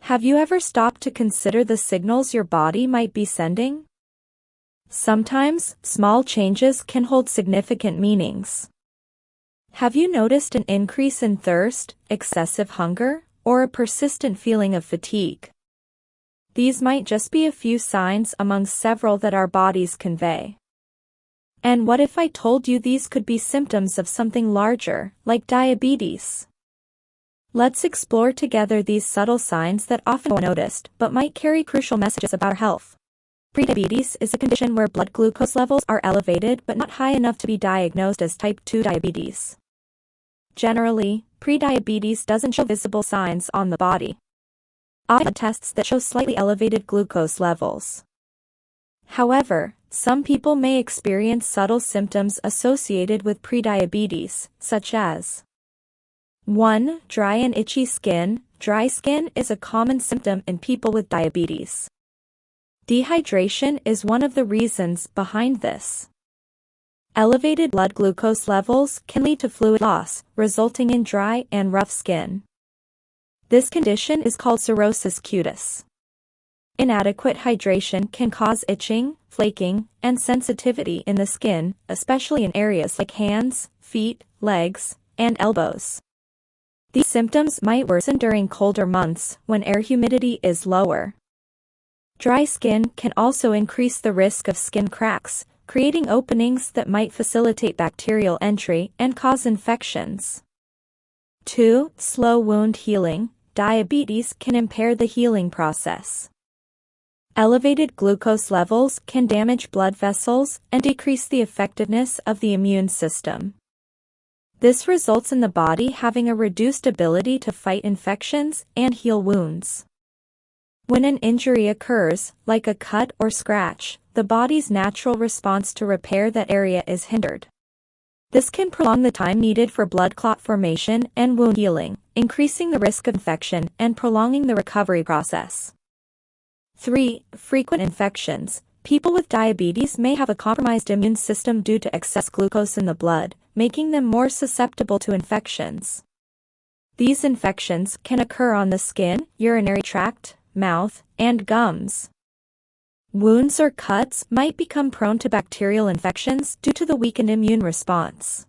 Have you ever stopped to consider the signals your body might be sending? Sometimes, small changes can hold significant meanings. Have you noticed an increase in thirst, excessive hunger, or a persistent feeling of fatigue? These might just be a few signs among several that our bodies convey. And what if I told you these could be symptoms of something larger, like diabetes? Let's explore together these subtle signs that often go unnoticed but might carry crucial messages about our health. Prediabetes is a condition where blood glucose levels are elevated but not high enough to be diagnosed as type 2 diabetes. Generally, prediabetes doesn't show visible signs on the body. Often tests that show slightly elevated glucose levels. However, some people may experience subtle symptoms associated with prediabetes, such as 1. Dry and itchy skin. Dry skin is a common symptom in people with diabetes. Dehydration is one of the reasons behind this. Elevated blood glucose levels can lead to fluid loss, resulting in dry and rough skin. This condition is called cirrhosis cutis. Inadequate hydration can cause itching, flaking, and sensitivity in the skin, especially in areas like hands, feet, legs, and elbows. These symptoms might worsen during colder months when air humidity is lower. Dry skin can also increase the risk of skin cracks, creating openings that might facilitate bacterial entry and cause infections. 2. Slow wound healing. Diabetes can impair the healing process. Elevated glucose levels can damage blood vessels and decrease the effectiveness of the immune system. This results in the body having a reduced ability to fight infections and heal wounds. When an injury occurs, like a cut or scratch, the body's natural response to repair that area is hindered. This can prolong the time needed for blood clot formation and wound healing, increasing the risk of infection and prolonging the recovery process. 3. Frequent infections. People with diabetes may have a compromised immune system due to excess glucose in the blood, making them more susceptible to infections. These infections can occur on the skin, urinary tract, mouth, and gums. Wounds or cuts might become prone to bacterial infections due to the weakened immune response.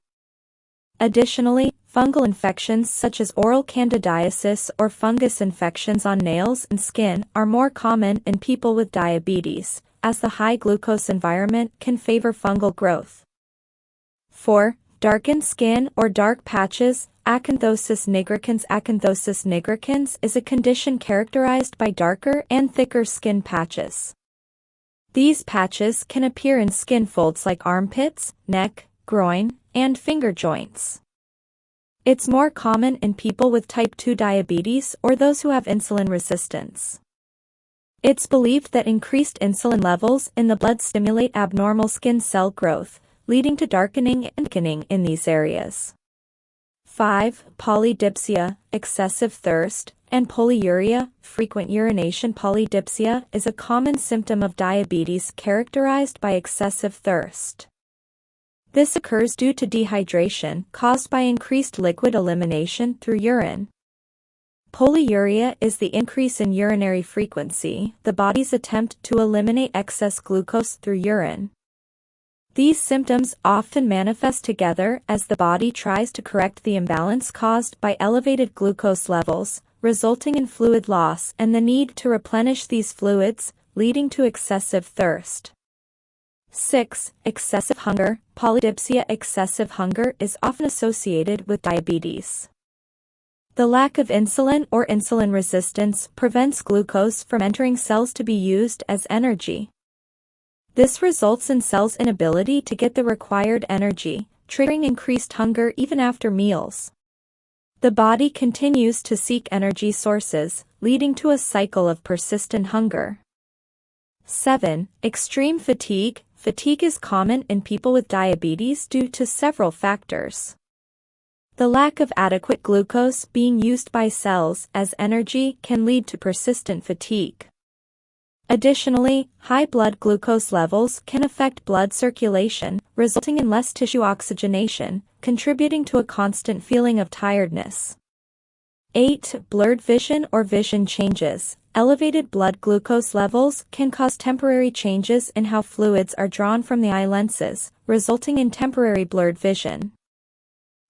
Additionally, fungal infections such as oral candidiasis or fungus infections on nails and skin are more common in people with diabetes, as the high glucose environment can favor fungal growth. 4. Darkened skin or dark patches. Acanthosis nigricans. Acanthosis nigricans is a condition characterized by darker and thicker skin patches. These patches can appear in skin folds like armpits, neck, groin, and finger joints. It's more common in people with type 2 diabetes or those who have insulin resistance. It's believed that increased insulin levels in the blood stimulate abnormal skin cell growth, leading to darkening and thickening in these areas. 5. Polydipsia, excessive thirst, and polyuria, frequent urination. Polydipsia is a common symptom of diabetes characterized by excessive thirst. This occurs due to dehydration caused by increased liquid elimination through urine. Polyuria is the increase in urinary frequency, the body's attempt to eliminate excess glucose through urine. These symptoms often manifest together as the body tries to correct the imbalance caused by elevated glucose levels, resulting in fluid loss and the need to replenish these fluids, leading to excessive thirst. 6. Excessive hunger. Polydipsia. Excessive hunger is often associated with diabetes. The lack of insulin or insulin resistance prevents glucose from entering cells to be used as energy. This results in cells' inability to get the required energy, triggering increased hunger even after meals. The body continues to seek energy sources, leading to a cycle of persistent hunger. 7. Extreme fatigue. Fatigue is common in people with diabetes due to several factors. The lack of adequate glucose being used by cells as energy can lead to persistent fatigue. Additionally, high blood glucose levels can affect blood circulation, resulting in less tissue oxygenation, contributing to a constant feeling of tiredness. 8. Blurred vision or vision changes. Elevated blood glucose levels can cause temporary changes in how fluids are drawn from the eye lenses, resulting in temporary blurred vision.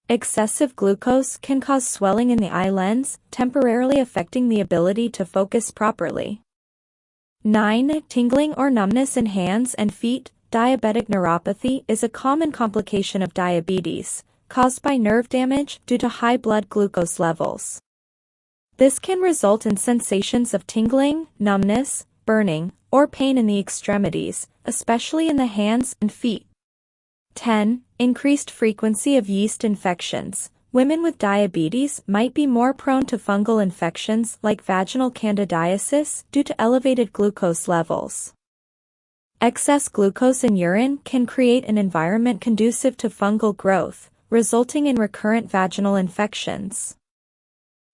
Excessive glucose can cause swelling in the eye lens, temporarily affecting the ability to focus properly. 9. Tingling or numbness in hands and feet. Diabetic neuropathy is a common complication of diabetes, caused by nerve damage due to high blood glucose levels. This can result in sensations of tingling, numbness, burning, or pain in the extremities, especially in the hands and feet. 10. Increased frequency of yeast infections. Women with diabetes might be more prone to fungal infections like vaginal candidiasis due to elevated glucose levels. Excess glucose in urine can create an environment conducive to fungal growth, resulting in recurrent vaginal infections.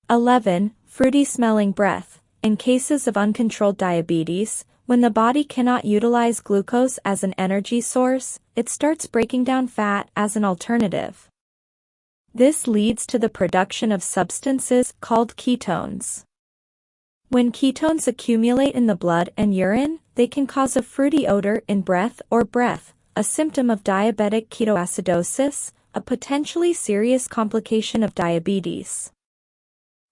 11. Fruity-smelling breath. In cases of uncontrolled diabetes, when the body cannot utilize glucose as an energy source, it starts breaking down fat as an alternative. This leads to the production of substances called ketones. When ketones accumulate in the blood and urine, they can cause a fruity odor in breath, a symptom of diabetic ketoacidosis, a potentially serious complication of diabetes.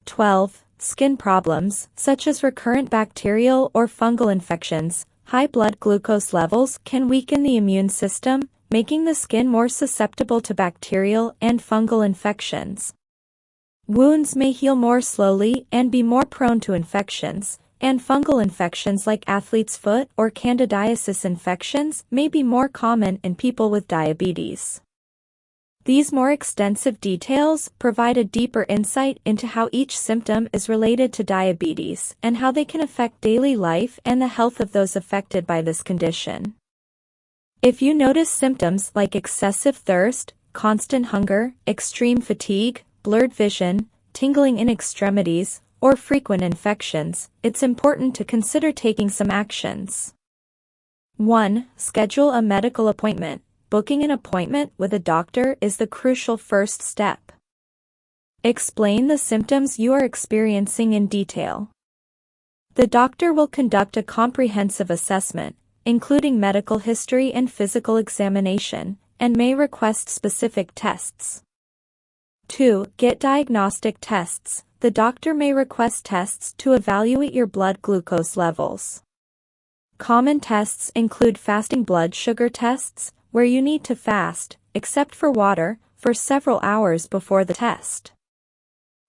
12. Skin problems, such as recurrent bacterial or fungal infections. High blood glucose levels can weaken the immune system, making the skin more susceptible to bacterial and fungal infections. Wounds may heal more slowly and be more prone to infections, and fungal infections like athlete's foot or candidiasis infections may be more common in people with diabetes. These more extensive details provide a deeper insight into how each symptom is related to diabetes and how they can affect daily life and the health of those affected by this condition. If you notice symptoms like excessive thirst, constant hunger, extreme fatigue, blurred vision, tingling in extremities, or frequent infections, it's important to consider taking some actions. 1. Schedule a medical appointment. Booking an appointment with a doctor is the crucial first step. Explain the symptoms you are experiencing in detail. The doctor will conduct a comprehensive assessment, including medical history and physical examination, and may request specific tests. 2. Get diagnostic tests. The doctor may request tests to evaluate your blood glucose levels. Common tests include fasting blood sugar tests, where you need to fast, except for water, for several hours before the test.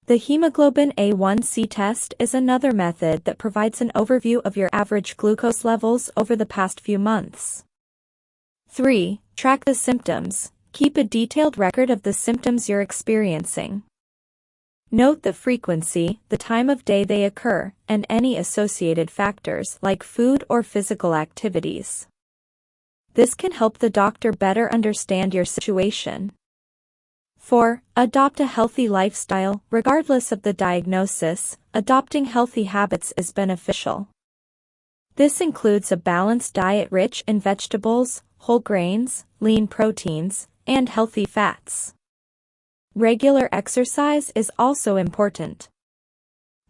The hemoglobin A1C test is another method that provides an overview of your average glucose levels over the past few months. 3. Track the symptoms. Keep a detailed record of the symptoms you're experiencing. Note the frequency, the time of day they occur, and any associated factors like food or physical activities. This can help the doctor better understand your situation. 4. Adopt a healthy lifestyle. Regardless of the diagnosis, adopting healthy habits is beneficial. This includes a balanced diet rich in vegetables, whole grains, lean proteins, and healthy fats. Regular exercise is also important.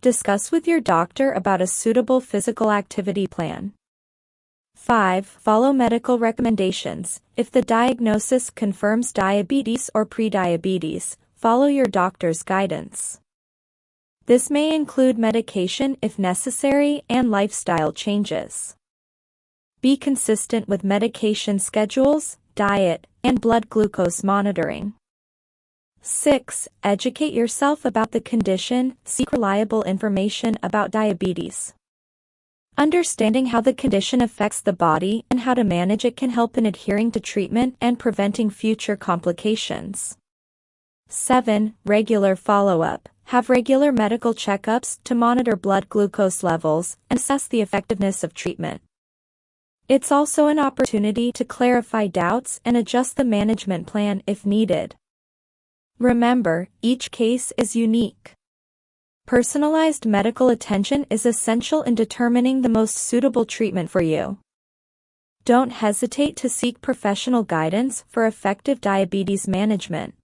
Discuss with your doctor about a suitable physical activity plan. 5. Follow medical recommendations. If the diagnosis confirms diabetes or prediabetes, follow your doctor's guidance. This may include medication if necessary and lifestyle changes. Be consistent with medication schedules, diet, and blood glucose monitoring. 6. Educate yourself about the condition. Seek reliable information about diabetes. Understanding how the condition affects the body and how to manage it can help in adhering to treatment and preventing future complications. 7. Regular follow-up. Have regular medical checkups to monitor blood glucose levels and assess the effectiveness of treatment. It's also an opportunity to clarify doubts and adjust the management plan if needed. Remember, each case is unique. Personalized medical attention is essential in determining the most suitable treatment for you. Don't hesitate to seek professional guidance for effective diabetes management.